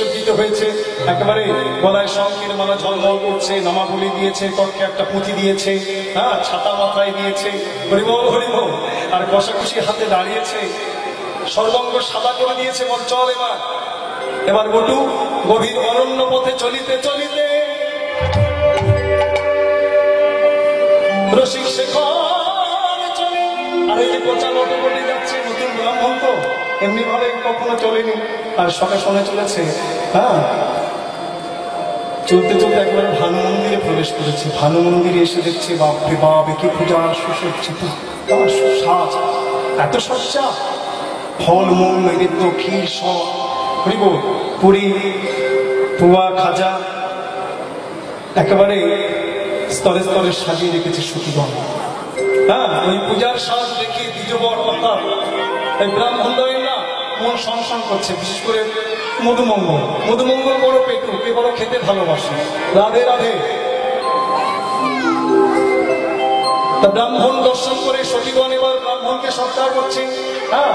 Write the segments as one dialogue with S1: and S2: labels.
S1: সুসজ্জিত হয়েছে, একেবারে গলায় শঙ্খের মালা ঝলমল করছে, নামাবলি দিয়েছে, কক্ষে একটা পুঁথি দিয়েছে, হ্যাঁ, ছাতা মাথায় দিয়েছে, হরিবল হরিবল, আর কষাকষি হাতে দাঁড়িয়েছে, সর্বাঙ্গ সাদা করে দিয়েছে। বল চল এবার বটু গভীর অরণ্য পথে চলিতে চলিতে রসিক শেখর চলে। আর এই যে পচা লটপটে যাচ্ছে, নতুন ব্রাহ্মণ তো এমনি ভাবে কখনো চলেনি, আর সকাল শোনে চলেছে। হ্যাঁ, চলতে চলতে একবার ভানু মন্দিরে প্রবেশ করেছে। ভানু মন্দিরে এসে দেখছে, বাপরে বাপ, কি পূজার সুসজ্জিত, সাজ, এত সজ্জা, ফল মূল নৈবেদ্য, ক্ষীর, সব পুরি, পুয়া, খাজা, একেবারে স্তরে স্তরে সাজিয়ে রেখেছে সতীগণ। হ্যাঁ, ওই পূজার সাজ দেখে দ্বিজবর অর্থাৎ ব্রাহ্মণ না মন সংসন করছে। বিশেষ করে মধুমঙ্গল, মধুমঙ্গল বড় পেটু, কে বড় খেতে ভালোবাসে। রাধে রাধে। তা ব্রাহ্মণ দর্শন করে সতীগণ এবার ব্রাহ্মণকে সৎকার করছে। হ্যাঁ,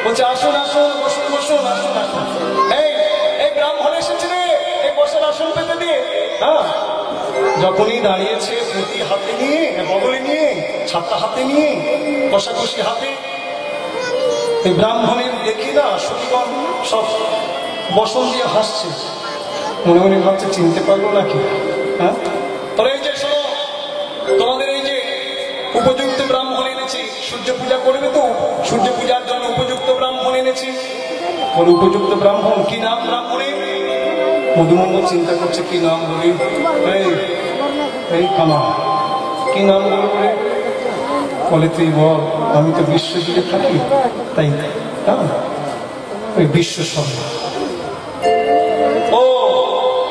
S1: বলছে আসুন আসুন, বসুন বসুন, আসুন আসুন, এই ব্রাহ্মণ এসেছে রে, এই বসার আসন পেতে দিয়ে। হ্যাঁ, যখনই দাঁড়িয়েছে, পুঁতি হাতে নিয়ে, বগলে নিয়ে, ছাতা হাতে নিয়ে, কষাকষি হাতে, এই ব্রাহ্মণের দেখি না সতীগণ সব বসন দিয়ে হাসছে, মনে মনে ভাবছে চিনতে পারলো নাকি। হ্যাঁ, তবে এই যে শোনো, তোমাদের এই যে উপযুক্ত ব্রাহ্মণ এনেছি, সূর্য পূজা করবে তো, সূর্য পূজার জন্য উপযুক্ত ব্রাহ্মণ এনেছি। বলে উপযুক্ত ব্রাহ্মণ, কি নাম ব্রাহ্মণের? মধুমঙ্গল চিন্তা করছে কি নাম বলি। এই কামা, কি নাম বলবে? বলে তুই বল, আমি তো বিশ্বজুড়ে থাকি, তাই। হ্যাঁ, ওই বিশ্ব শর্মা। ও,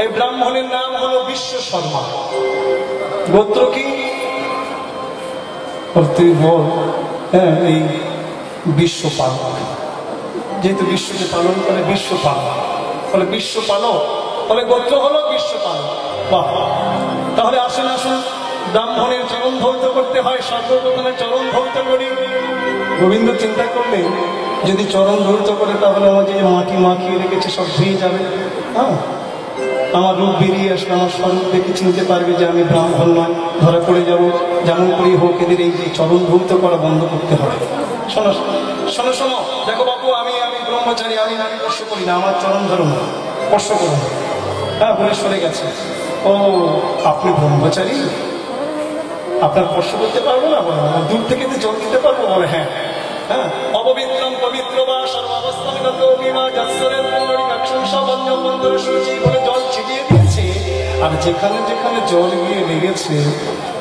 S1: এই ব্রাহ্মণের নাম হলো বিশ্ব শর্মা। গোত্র কি? তুই বল। হ্যাঁ, এই বিশ্ব পালক, যেহেতু বিশ্বকে পালন করে বিশ্ব পালক, বলে বিশ্ব পালক, বলে গোত্র হলো বিশ্ব পালক। বাহ, তাহলে আসুন আসুন, ব্রাহ্মণের চরণ ধৌত করতে হয়, সর্বপ্রথমে চরণ ধৌত করি। গোবিন্দ চিন্তা করলে যদি চরণ ধৌত করে তাহলে আমার যে মাটি মাখিয়ে রেখেছে সব ধুয়ে যাবে। হ্যাঁ, আমার রূপ বেরিয়ে আসবে, আমার স্বরূপ দেখে চিনতে পারবে যে আমি ব্রাহ্মণ নয়, ধরা পড়ে যাব। যেমন করেই হোক এদের এই যে চরণ ধৌত করা বন্ধ করতে হবে। শোনো শোনো শোনো, দেখো বাবু, আমি ব্রহ্মচারী, আমি স্পর্শ করি না, আমার চরণ ধরো না, স্পর্শ করো না। হ্যাঁ, বলে সরে গেছে। ও, আপনি ব্রহ্মচারী, আপনার স্পর্শ করতে পারবো না? বলে দূর থেকে তো জল দিতে পারবো। বলে হ্যাঁ। হ্যাঁ, অপবিত্রম পবিত্র বা সর্বাবস্থানগত বিমা জাসরের অক্ষণ সবঞ্জ মন্ত্র সূচি বলে জল ছিটিয়ে দিয়েছে। আর যেখানে যেখানে জল গিয়ে লেগেছে,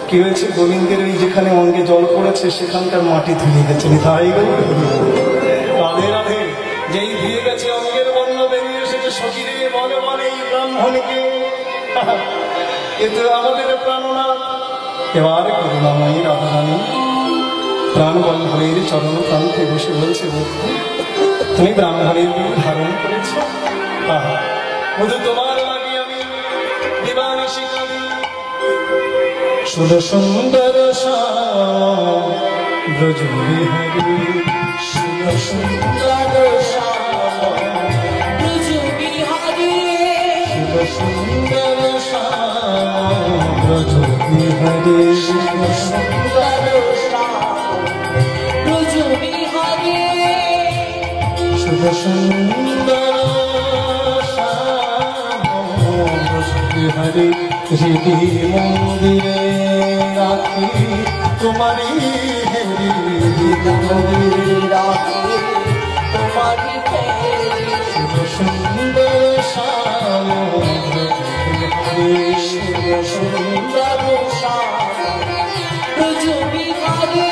S1: কি হয়েছে, গোবিন্দের ওই যেখানে অঙ্গে জল পড়েছে সেখানকার মাটি ধুয়ে গেছে। তাই রাধে রাধে। যেই ধুয়ে গেছে, অঙ্গের বর্ণ বেরিয়ে এসেছে, সখীরে বলে বলে এই ব্রাহ্মণকে, এ তো আমাদের প্রাণনাথ। এবার করুণাময়ী রাধারানী প্রাণ বল্লভের চরণ প্রান্তে বসে বলছে, তুমি ব্রাহ্মণের রূপ ধারণ করেছ। শুধু তোমার লাগি আমি দিবানিশি কাঁদি। সুন্দর শ্যাম ব্রজ বিহারী, সুন্দর শ্যাম ব্রজ বিহারী, সুন্দর শ্যাম ব্রজ বিহারী, সুন্দর শ্যাম ব্রজ বিহারী, সুন্দর শ্যাম ব্রজ বিহারী। হৃদি মন্দিরে রাখি তোমারি, হৃদি মন্দিরে রাখি তোমারি, সুন্দর শ্যাম ব্রজ বিহারী, সুন্দর শ্যাম ব্রজ বিহারী।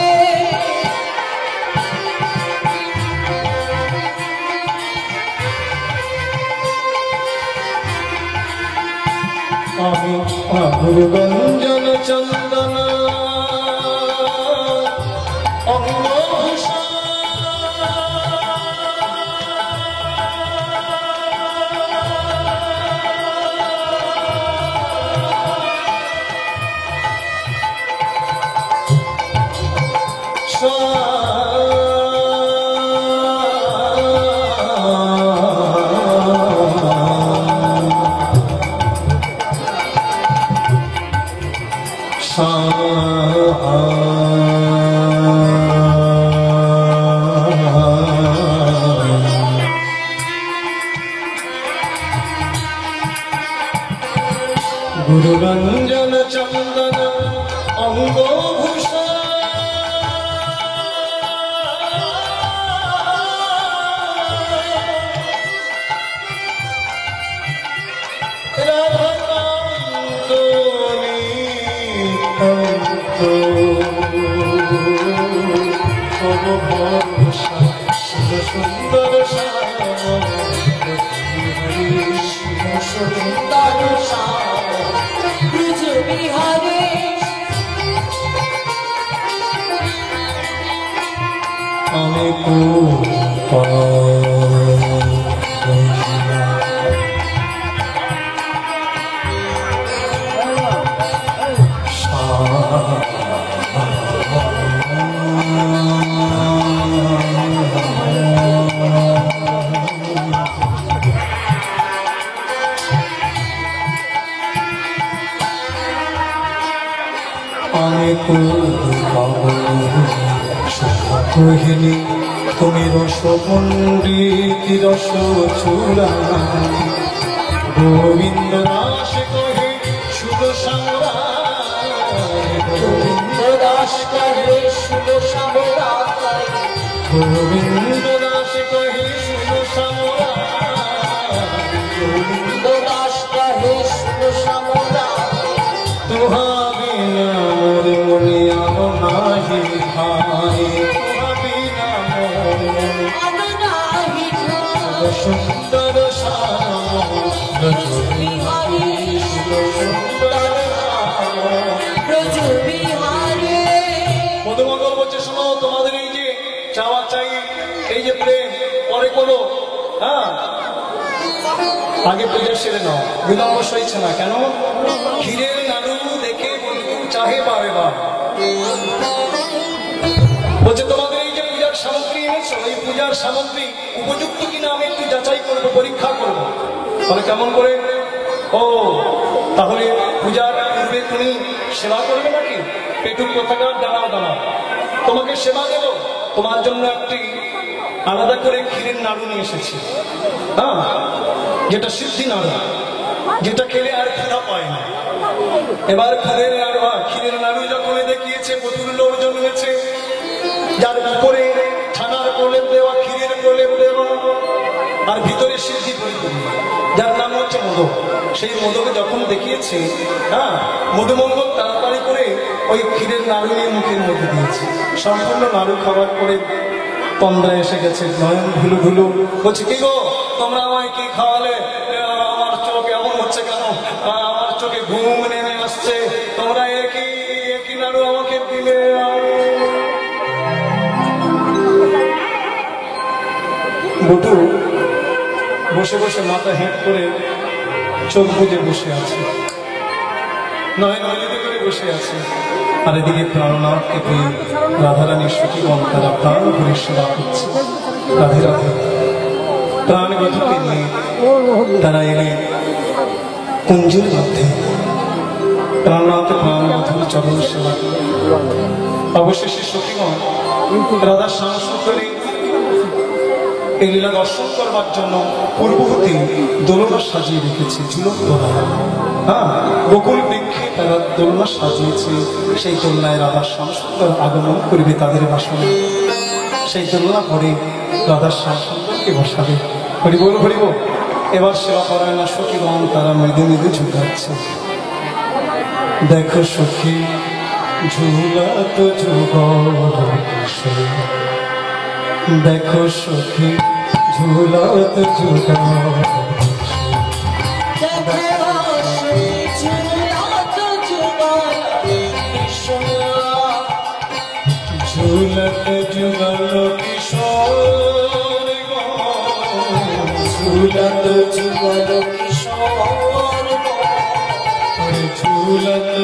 S1: আমি গুরুগঞ্জন চন্দন অঙ্গভূষণ, গুরুরঞ্জন চন্দন অঙ্গভূষণ সুন্দর আমি কহিনী তুমি রস পণ্ডিত রস চূড়া গোবিন্দ দাস কহে শুভ গোবিন্দ দাস কহে শুভ গোবিন্দ দাস কহে শুভ গোবিন্দ দাস কহে শুভ তুহা বিনা মোর মনে আনো নাহি ভাই সুন্দর মধুমঙ্গল বলছে শোনো তোমাদের এই যে চাওয়া চাই এই যে প্রেম পরে করো হ্যাঁ আগে পূজা সেরে নাও বিলম্ব সইছে না কেন ক্ষীরের নাড়ু দেখে চাহে পাবে বা বলছে তোমাদের এই যে পূজার সামগ্রী এনেছো এই পূজার সামগ্রী উপযুক্ত কিনা আমি একটু যাচাই করবো পরীক্ষা করবো তাহলে কেমন করে ও তাহলে পূজার পূর্বে তুমি সেবা করবে নাকি পেটুক কোথাকার দাঁড়াও দাঁড়াও তোমাকে সেবা দেব তোমার জন্য একটি আলাদা করে ক্ষীরের নাড়ু নিয়ে এসেছি হ্যাঁ যেটা সিদ্ধি নাড়ু যেটা খেলে আর ক্ষুধা পায় না এবার ক্ষীরের নাড়ু যখন দেখিয়েছে প্রচুর লোকজন হয়েছে যার উপরে ছানার প্রলেপ দেওয়া ক্ষীরের প্রলেপ দেওয়া আর ভিতরে সিদ্ধি পরিপূর্ণ যার নাম হচ্ছে মোদক সেই মোদকে যখন দেখিয়েছে হ্যাঁ মধুমঙ্গল তাড়াতাড়ি করে ওই ক্ষীরের নাড়ু নিয়ে মুখের মধ্যে দিয়েছে সম্পূর্ণ নাড়ু খাবার করে তন্দ্রা এসে গেছে নয়ন ধুলু ধুলু বলছে কি গো তোমরা আমায় কি খাওয়ালে আমার চোখ এমন হচ্ছে কেন আমার চোখে ঘুম নেমে আসছে তোমরা একই নাড়ু আমাকে দিলে বটু বসে বসে মাথা হেঁট করে চোখ বুঝে বসে আছে নয়ন মিলিত করে বসে আছে আর এদিকে প্রাণনাথকে পেয়ে রাধারানীর সখীগণ তারা প্রাণ ভরে সেবা করছে রাধে রাধে প্রাণবধূকে নিয়ে তারা এলে কুঞ্জের মধ্যে প্রাণনাথ প্রাণবধূর চরণ সেবা অবশেষে সখীগণ রাধার সাংস্কৃতিক এই লীলা দর্শন করবার জন্য পূর্ববর্তী দোলনা সাজিয়ে রেখেছে ঝুলক দোলনা হ্যাঁ বকুল বৃক্ষে তারা দোলনা সাজিয়েছে সেই দোলনায় রাধার শ্যামসুন্দর আগমন করবে তাদের বাসনে সেই দোলনা পরে রাধার শ্যামসুন্দরকে বসাবে হরিব এবার সেবা করায় না সখীগণ তারা মৃদু মৃদু ঝুলাচ্ছে দেখো সখী ঝুলা তো দেখো সখী ঝুলত ঝুলত যুগল কিশোর ঝুলত যুগল কিশোর ঝুলত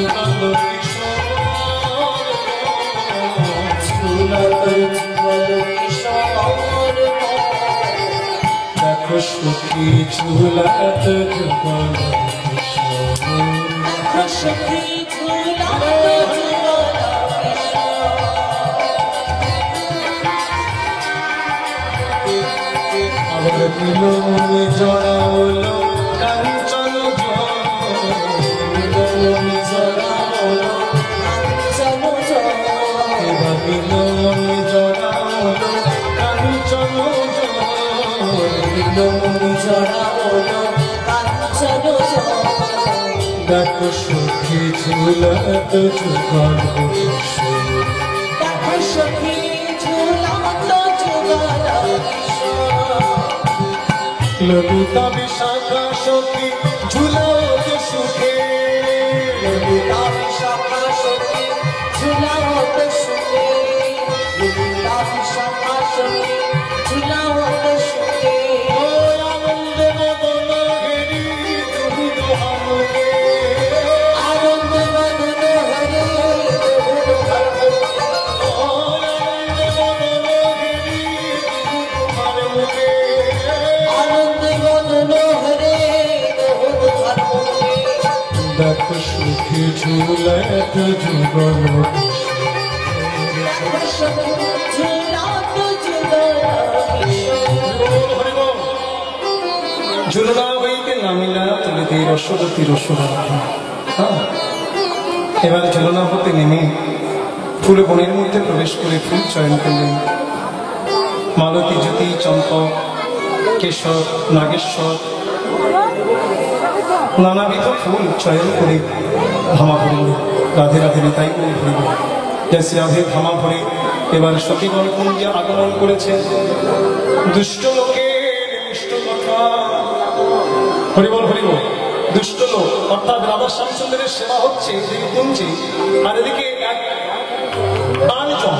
S1: যুগল কিশোর ঝুলত দেখো সখী ঝুলত যুগল আবার দিল জড়াওল কাঞ্চন দেখো সখী ঝুলত যুগল দেখো সখী ঝুলত যুগল ললিতা বিশাখা সখী ঝুলত সুখে ললিতা বিশাখা সখী ঝুলত সুখে ললিতা বিশাখা সখী ঝুলত সুখে আনন্দে মদন ঘেরি তুমি দোহামকে আনন্দে মদন ঘেরি আনন্দে মদন ঘেরি তুমি দোহামকে আনন্দে মদন ঘেরি দেখো সুখী ঝুলত যুগল ঝুলনা হইতে নামিলা তুলিতে রসবতী রসরাধা। এবার ঝুলনা হতে নেমে ফুল বনের মধ্যে প্রবেশ করে ফুল চয়ন করলেন। মালতী, জ্যোতি, চম্পক, কেশর, নাগেশ্বর নানাবিধ ফুল চয়ন করে ধামা ভরিল। রাধে রাধে নিতাই করে ভরিল। জয় রাধে ধামা ভরে এবার সখীগণ কুঞ্জে আগমন করেছে। দুষ্ট লোকের মিষ্ট কথা হরিবল হরিবল। দুষ্ট লোক অর্থাৎ রাধা শ্যামসুন্দরের সেবা হচ্ছে এদিকে কুঞ্জে, আর এদিকে এক প্রাণজন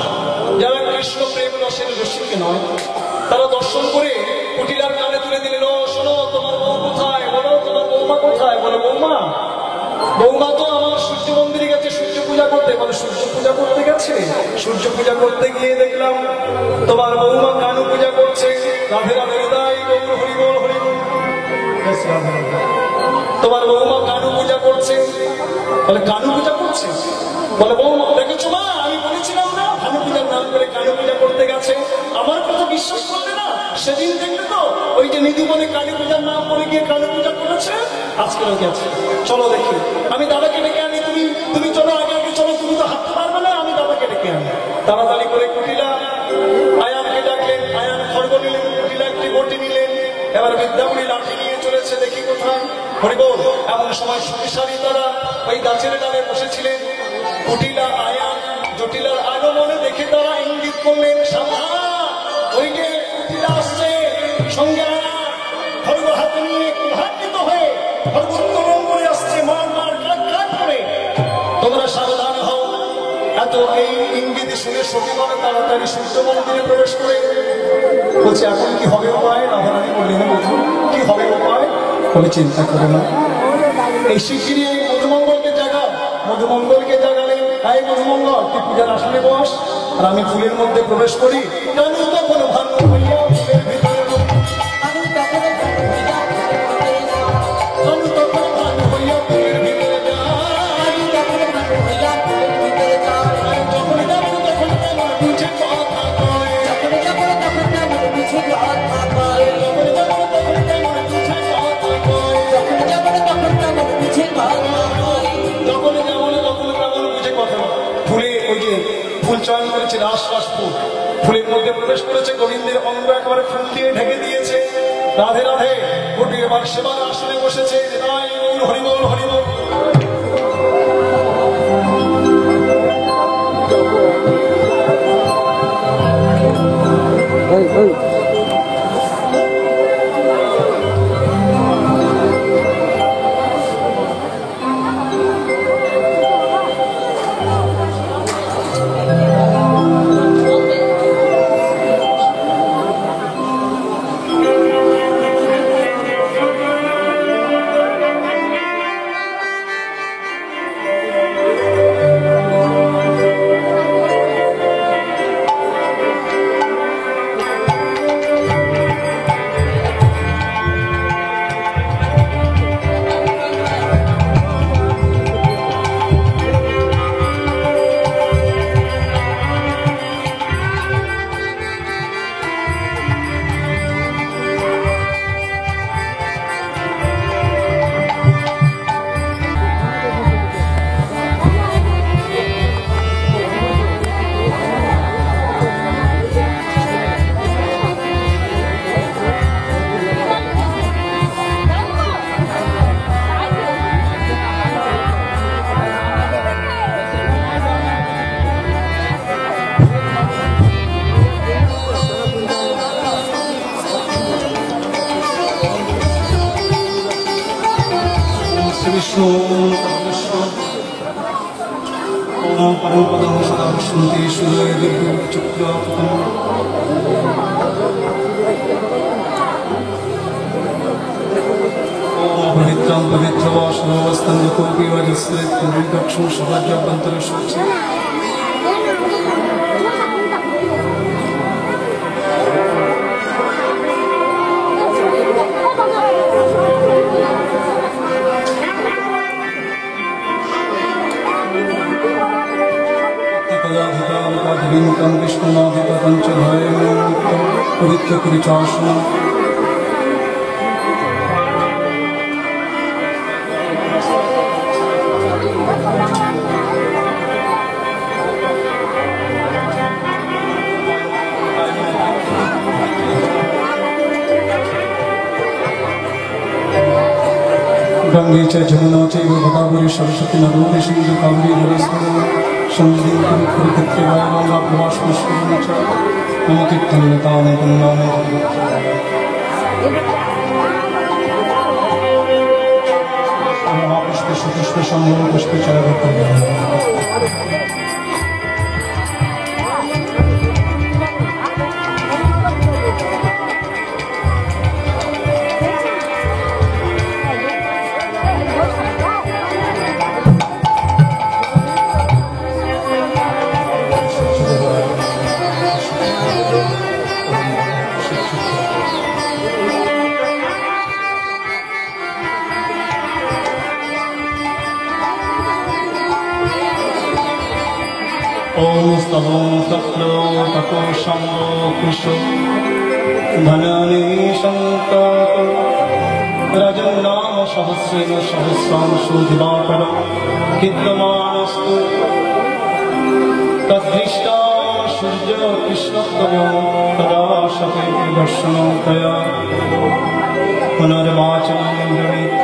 S1: যারা কৃষ্ণ প্রেম রসের রসিকে নয়, তারা দর্শন করে কুটিলার কানে তুলে দিলেন, শোনো তোমার বউ কোথায়, বলো তোমার বৌমা কোথায়। বলে বৌমা, বৌমা তো আমার সূর্য মন্দিরে গেছে সূর্য পূজা করতে। বলে সূর্য পূজা করতে গেছে? সূর্য পূজা করতে গিয়ে দেখলাম তোমার বৌমা কানু পূজা করছে। রাধে রাধে হৃদয় গৌর হরিবল হরিবল। তোমার বৌমা কানু পূজা করছে। বলে কানু পূজা করছে? বলে বৌমা দেখেছো মা, আমি বলেছিলাম না কানু পূজার নাম করে কানু পূজা করতে গেছে। আমার কথা বিশ্বাস করলে না? সেদিন দেখলে তো ওই যে নিধুবনে কালী পূজার নাম করে গিয়ে কানু পূজা করেছে। আজকেও গেছে। চলো দেখি, আমি দাদাকে ডেকে আনি। তুমি চলো আগে আগে চলো, তুমি তো হাঁটতে পারবে না, আমি দাদাকে ডেকে আনি। তাড়াতাড়ি করে কুটিলা আয়ানকে ডাকলেন। আয়ান খড়গ নিলেন, কুটিলা একটি বটি নিলেন। এবার বিদ্যামণি লাঠি নিয়ে চলেছে, দেখি কোথায়। হরিবল। এমন সময় সতীসারী তারা ওই গাছের ডালে বসেছিলেন। কুটিলা আয়ান জটিলার আগমনে দেখে তারা ইঙ্গিত করলেন, সাবধান, ওই যে কুটিলা আসছে, সঙ্গে খড়গ হাতে নিয়ে কুহান্বিত হয়ে খড়গ উত্তোলন করে আসছে, মার মার কাট কাট করে, তোমরা সাবধান হও। এত এই ইঙ্গিত শুনে সখীগণ তাড়াতাড়ি সূর্য মন্দিরে প্রবেশ করে বলছে, এখন কি হবে উপায়? রাধারানী বললেন, বধূ কি হবে উপায়? বলে চিন্তা করো না, এই শিগগিরই এই মধুমঙ্গলকে জাগা। মধুমঙ্গলকে জাগালে, এই মধুমঙ্গল তুই পূজার আসনে বস, আর আমি ফুলের মধ্যে প্রবেশ করি। কানু তখন ভানু হইয়া ফুলের ভিতরে ফুল চয়ন করেছে, রাস রাস ফুল ফুলের মধ্যে প্রবেশ করেছে। গোবিন্দের অঙ্গ একেবারে ফুল দিয়ে ঢেকে দিয়েছে। রাধে রাধে গোটি এবার সেবার আসনে বসেছে। হরিবল হরিবল। विष्णु ओम परम पदम सदा विष्णुते सूर्य दिव्य चक्रपतम ओम पवित्रं पवित्रवासनवस्तं कोपि वजस्रे दक्षिण सभज्जबंतर शुचि पदाधिकारिकाधिकं विष्णुनादिपदं च भयं पवित्रकृचासनं गंगे च जमुना चैव गोदावरी सरस्वती नर्मदे सिन्धु कावेरी जलेस्मिन् सन्निधिं कुरुक्षेत्रे गंगा प्रवासपुष्करिणी च मम कीर्तनतानि पुण्यानि महापुष्पे सुपुष्पे शम्भो पुष्पे च ओम स्तवो तप्लो तपो शम्भो कुशो धनानि शङ्करो रजन्नाम सहस्रेण सहस्रांशो दिवाकरं कीर्तमानस्तु तद्दृष्टा सूर्य कृष्णत्वयो तदा शते दर्शनं तया पुनर्वाचनं ब्रवीत्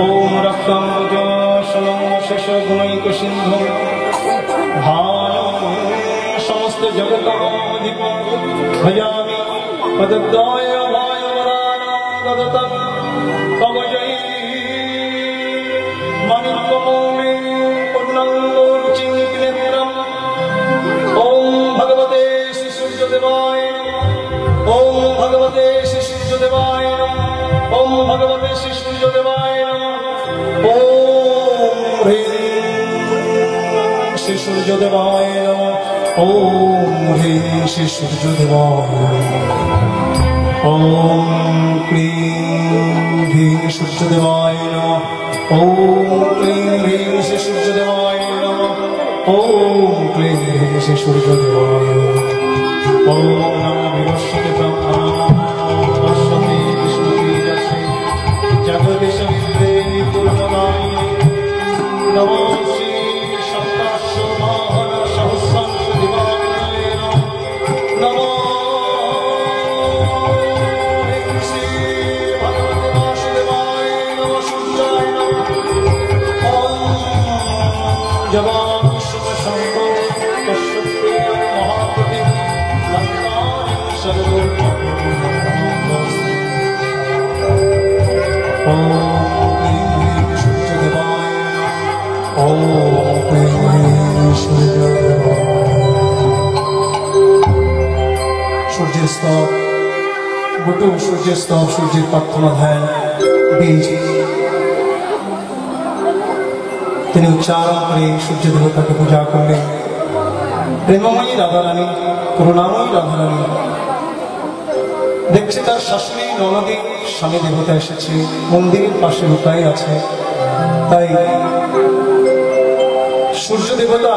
S1: ओम रक्तं जशनं शशगुणैकसिन्धुं समस्त जगताधिपं भजामि पदद्वय वायुवराणां ददतं कवचैः मणिकमौलिं पूर्णाङ्गोरुचिं नेत्रम् ॐ भगवते श्री सूर्यदेवाय ॐ भगवते श्री सूर्यदेवाय ॐ भगवते श्री सूर्यदेवाय ॐ ह्रीं श्री सूर्यदेवाय नमः ओम ह्रीं श्री सूर्यदेवाय ओम क्लीं ह्रीं सूर्यदेवाय नमः ओम क्लीं ह्रीं श्री सूर्यदेवाय नमः ओम क्लीं ह्रीं श्री सूर्यदेवाय ओम नमो विवस्वते ब्रह्मणस्पति विष्णुतीरसे जगदीशविद्ये पूर्णदायिने नमो श्री सूर्यस्तव सूर्य प्रार्थना ध्यान बीज তিনি উচ্চারণ করে সূর্য দেবতাকে পূজা করলেন। প্রেমময়ী রাধারানী, করুণাময়ী রাধারানী দেখছে তার শাশুড়ি ননদী স্বামী দেবতা এসেছে, মন্দিরের পাশে লুকাই আছে। তাই সূর্য দেবতা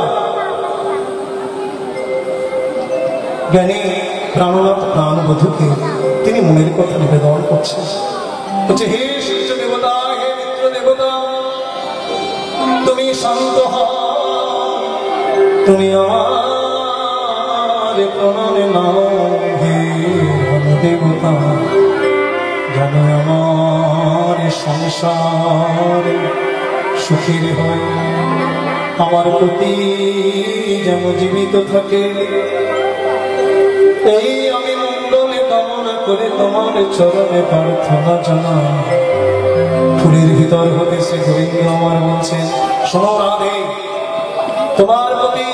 S1: জ্ঞানী প্রাণনাথ প্রাণবধূকে তিনি মনের কথা নিবেদন করছেন, বলছে হে সূর্য দেবতা, হে মিত্র দেবতা, তুমি শান্ত হও, তুমি আমার প্রণামে নাও। হে দেবতা, জানো আমার সংসার সুখের হয়, আমার প্রতি যেন জীবিত থাকে, এই আমি মঙ্গলে কামনা করে তোমার চরণে প্রার্থনা জানাই। ফুলের ভিতর হতে শ্রী গোবিন্দ আমার বলছেন, শোনো রাধে, তোমার প্রতি,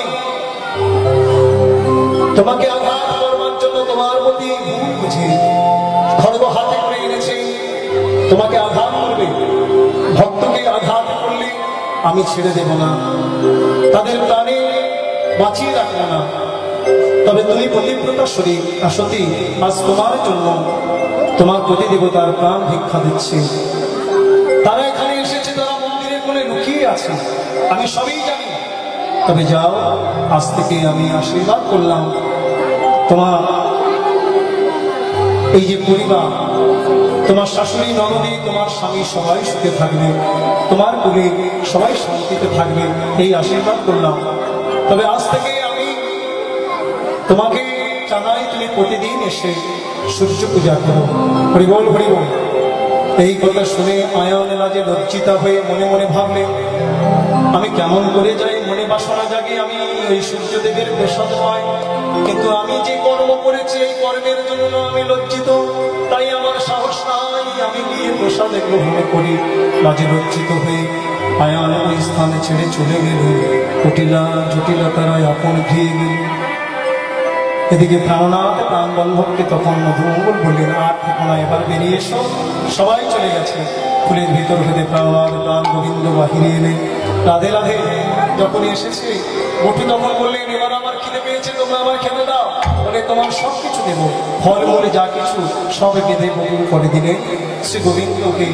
S1: তোমাকে আঘাত করবার জন্য তোমার প্রতি ভুল বুঝি খড়গ হাতে করে এনেছে, তোমাকে আঘাত করবে। ভক্তকে আঘাত করলে আমি ছেড়ে দেব না, তাদের প্রাণে বাঁচিয়ে রাখবো না। তবে তুমি পতিব্রতা সতী, আজ তোমার জন্য তোমার প্রতি দেবতার প্রাণ ভিক্ষা দিচ্ছে। তারা এখানে এসেছে, তারা মন্দিরের কোণে লুকিয়ে আছে, আমি সবই জানি। তবে যাও, আজ থেকে আমি আশীর্বাদ করলাম, তোমার এই যে পরিবার, তোমার শাশুড়ি ননদী, তোমার স্বামী সবাই সুখে থাকবে, তোমার কুলে সবাই শান্তিতে থাকবে, এই আশীর্বাদ করলাম। তবে আজ থেকে আমি তোমাকে জানাই, তুমি প্রতিদিন এসে সূর্য পূজা করো। হরিবল হরিবল। এই কথা শুনে আয়ন রাজে লজ্জিতা হয়ে মনে মনে ভাবলে, আমি কেমন করে যাই, মনে বাসনা জাগে, আমি ওই সূর্যদেবের প্রসাদ পাই, কিন্তু আমি যে কর্ম করেছি এই কর্মের জন্য আমি লজ্জিত, তাই আমার সাহস নাই আমি গিয়ে প্রসাদে গ্রহণ করি। রাজে লজ্জিত হয়ে আয়ান ওই স্থানে ছেড়ে চলে গেল। কুটিলা জটিলতারা আপন গিয়ে গেল। এদিকে প্রাণনাথ প্রাণবল্লভকে তখন মধুমঙ্গল বললেন, আর ঠিকানা, এবার বেরিয়ে এসো। সবাই চলে গেছে। ফুলের ভিতর হতে প্রাণ গোবিন্দ বাহিরে এলেন। রাধে রাধে যখনই এসেছে, বটু তখন বললেন, এবার আমার খিদে পেয়েছে, তোমরা আমার খেতে দাও। বলে, তোমার সব কিছু দেবো, ফল মূলে যা কিছু সব বেঁধে বকুল করে দিলেন। শ্রী গোবিন্দকে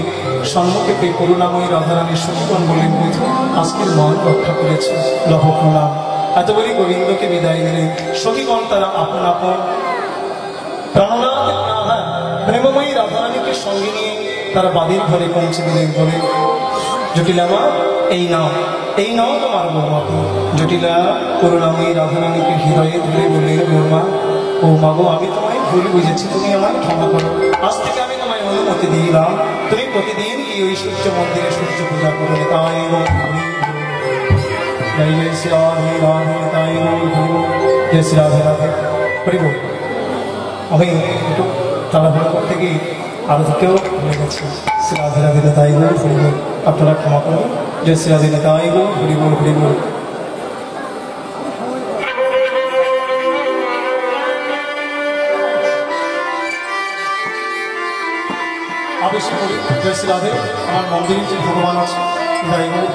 S1: সম্মুখে পেয়ে করুণাময়ী রাধারানীর সখীগণ বললেন, বধূ আজকের মন রক্ষা করেছে, লহ প্রণাম। এত বলি গোবিন্দকে বিদায় দিলেন। সখীগণ তারা আপন আপন প্রাণনাথ প্রেমময়ী রাধারানীকে সঙ্গে নিয়ে তারা বাড়ির ঘরে পৌঁছে দিলেন। বলে, জটিলামা, এই নাও, এই নাও তোমার বৌমাকে। জটিলা করুণাময়ী রাধারানীকে হৃদয়ে ধরে বলে, বৌমা, ও মাগো, আমি তোমায় ভুল বুঝেছি, তুমি আমায় ক্ষমা করো। আজ থেকে আমি তোমায় অনুমতি দিলাম, তুমি প্রতিদিন কি ওই সূর্য মন্দিরে সূর্য পূজা করো। তাই জয় জয় শ্রী রাধে রাধে, তাই জয় শ্রী রাধে রাধে, হরি বল। আমি একটু তাড়াহুড়া করতে গিয়ে আরতিকেও ভুলে গেছি। শ্রী রাধে রাধে, তাই বল, হরি বল। আপনারা ক্ষমা করুন। জয় শ্রী রাধে, তাই বল, হরি বল, হরি বল। আবেশে করি জয় শ্রী রাধে। আমার মন্দিরে যে ভগবান আছে, তাই বল।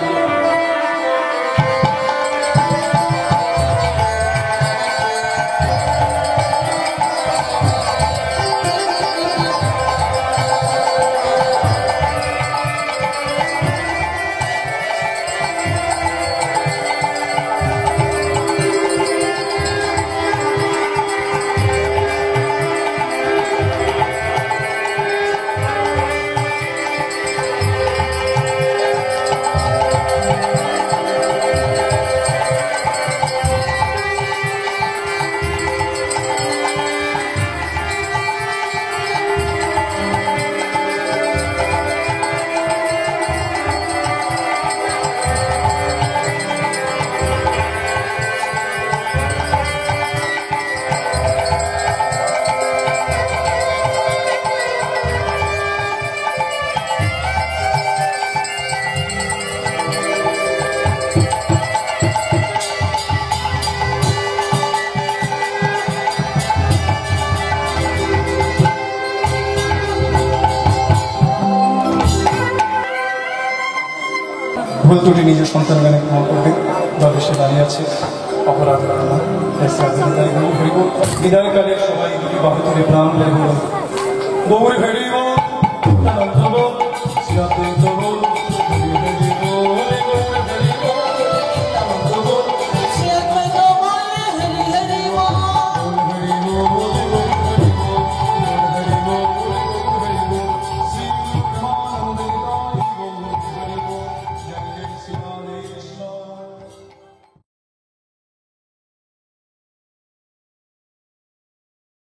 S1: ভুল ত্রুটি নিজের সন্তান গানে ক্ষমা করবে। দ্বাদশে দাঁড়িয়ে আছে, অপরাধ না। বিদায়কালে সবাই দুটি বাহু ধরে প্রাণ বের হল। গৌরী ভেড়িব